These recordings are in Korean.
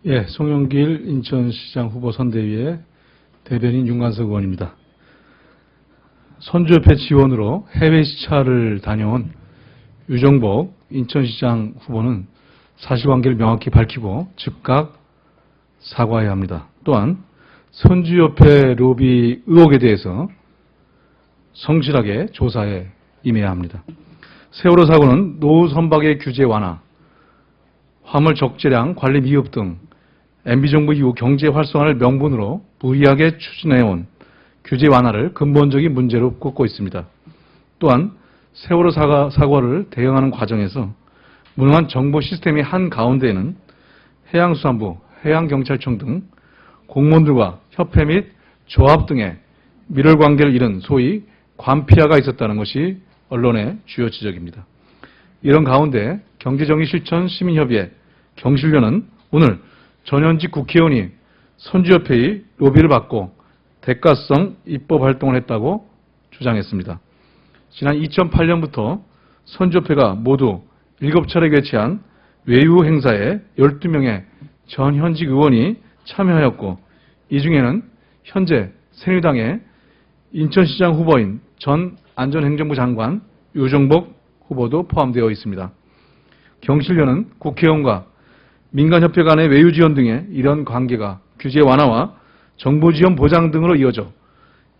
예, 송영길 인천시장 후보 선대위의 대변인 윤관석 의원입니다. 선주협회 지원으로 해외 시차를 다녀온 유정복 인천시장 후보는 사실관계를 명확히 밝히고 즉각 사과해야 합니다. 또한 선주협회 로비 의혹에 대해서 성실하게 조사에 임해야 합니다. 세월호 사고는 노후 선박의 규제 완화, 화물 적재량 관리 미흡 등 MB정부 이후 경제 활성화를 명분으로 무리하게 추진해온 규제 완화를 근본적인 문제로 꼽고 있습니다. 또한 세월호 사고를 대응하는 과정에서 무능한 정보 시스템의 한가운데에는 해양수산부, 해양경찰청 등 공무원들과 협회 및 조합 등의 밀월관계를 잃은 소위 관피아가 있었다는 것이 언론의 주요 지적입니다. 이런 가운데 경제정의실천 시민협의회 경실련은 오늘 전현직 국회의원이 선주협회의 로비를 받고 대가성 입법 활동을 했다고 주장했습니다. 지난 2008년부터 선주협회가 모두 7차례 개최한 외유 행사에 12명의 전현직 의원이 참여하였고, 이 중에는 현재 새누리당의 인천시장 후보인 전 안전행정부 장관 유정복 후보도 포함되어 있습니다. 경실련은 국회의원과 민간협회 간의 외유 지원 등의 이런 관계가 규제 완화와 정보 지원 보장 등으로 이어져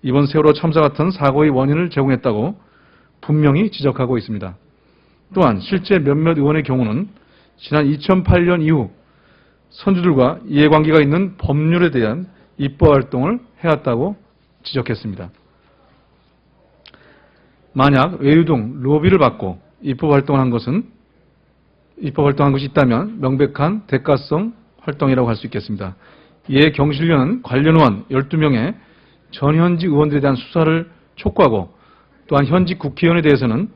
이번 세월호 참사 같은 사고의 원인을 제공했다고 분명히 지적하고 있습니다. 또한 실제 몇몇 의원의 경우는 지난 2008년 이후 선주들과 이해관계가 있는 법률에 대한 입법 활동을 해왔다고 지적했습니다. 만약 외유 등 로비를 받고 입법 활동한 것이 있다면 명백한 대가성 활동이라고 할 수 있겠습니다. 이에 경실련은 관련 의원 12명의 전현직 의원들에 대한 수사를 촉구하고, 또한 현직 국회의원에 대해서는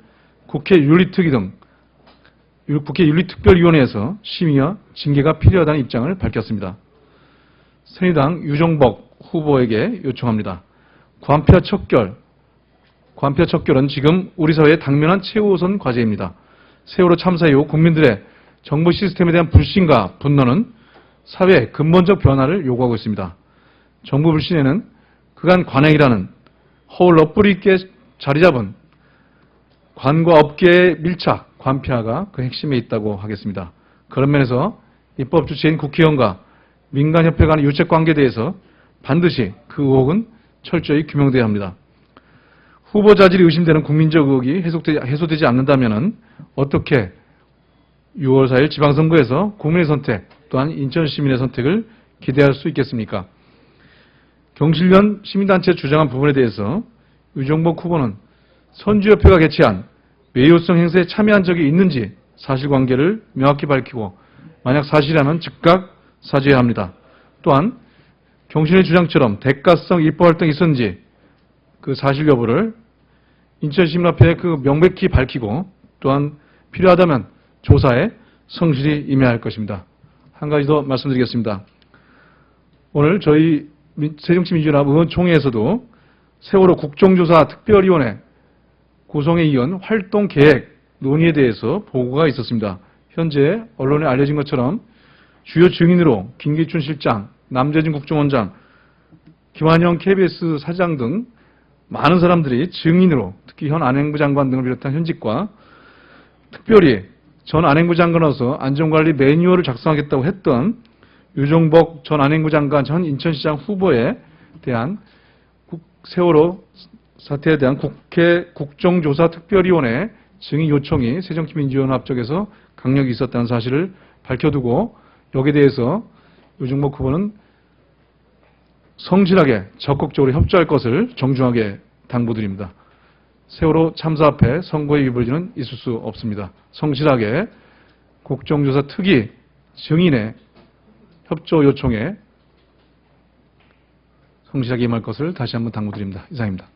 국회 윤리특별위원회에서 심의와 징계가 필요하다는 입장을 밝혔습니다. 새누리당 유정복 후보에게 요청합니다. 관피아 척결은 지금 우리 사회의 당면한 최우선 과제입니다. 세월호 참사 이후 국민들의 정부 시스템에 대한 불신과 분노는 사회의 근본적 변화를 요구하고 있습니다. 정부 불신에는 그간 관행이라는 허울 뿌리 있게 자리 잡은 관과 업계의 밀착, 관피아가 그 핵심에 있다고 하겠습니다. 그런 면에서 입법 주체인 국회의원과 민간협회 간의 유착관계에 대해서 반드시 그 의혹은 철저히 규명돼야 합니다. 후보 자질이 의심되는 국민적 의혹이 해소되지 않는다면 어떻게 6월 4일 지방선거에서 국민의 선택, 또한 인천 시민의 선택을 기대할 수 있겠습니까? 경실련 시민단체 주장한 부분에 대해서 유정복 후보는 선주협회가 개최한 외유성 행사에 참여한 적이 있는지 사실관계를 명확히 밝히고, 만약 사실이라면 즉각 사죄해야 합니다. 또한 경실련의 주장처럼 대가성 입법 활동이 있었는지 그 사실 여부를 인천시민협회에 명백히 밝히고, 또한 필요하다면 조사에 성실히 임해야 할 것입니다. 한 가지 더 말씀드리겠습니다. 오늘 저희 새정치민주연합 의원총회에서도 세월호 국정조사 특별위원회 구성에 이은 활동 계획 논의에 대해서 보고가 있었습니다. 현재 언론에 알려진 것처럼 주요 증인으로 김기춘 실장, 남재진 국정원장, 김한영 KBS 사장 등 많은 사람들이 증인으로, 특히 현 안행부 장관 등을 비롯한 현직과 특별히 전 안행부 장관으로서 안전관리 매뉴얼을 작성하겠다고 했던 유정복 전 안행부 장관 전 인천시장 후보에 대한 세월호 사태에 대한 국회 국정조사 특별위원회 증인 요청이 새정치민주연합 쪽에서 강력히 있었다는 사실을 밝혀두고, 여기에 대해서 유정복 후보는 성실하게 적극적으로 협조할 것을 정중하게 당부드립니다. 세월호 참사 앞에 선거의 유불리는 있을 수 없습니다. 성실하게 국정조사 특위 증인의 협조 요청에 성실하게 임할 것을 다시 한번 당부드립니다. 이상입니다.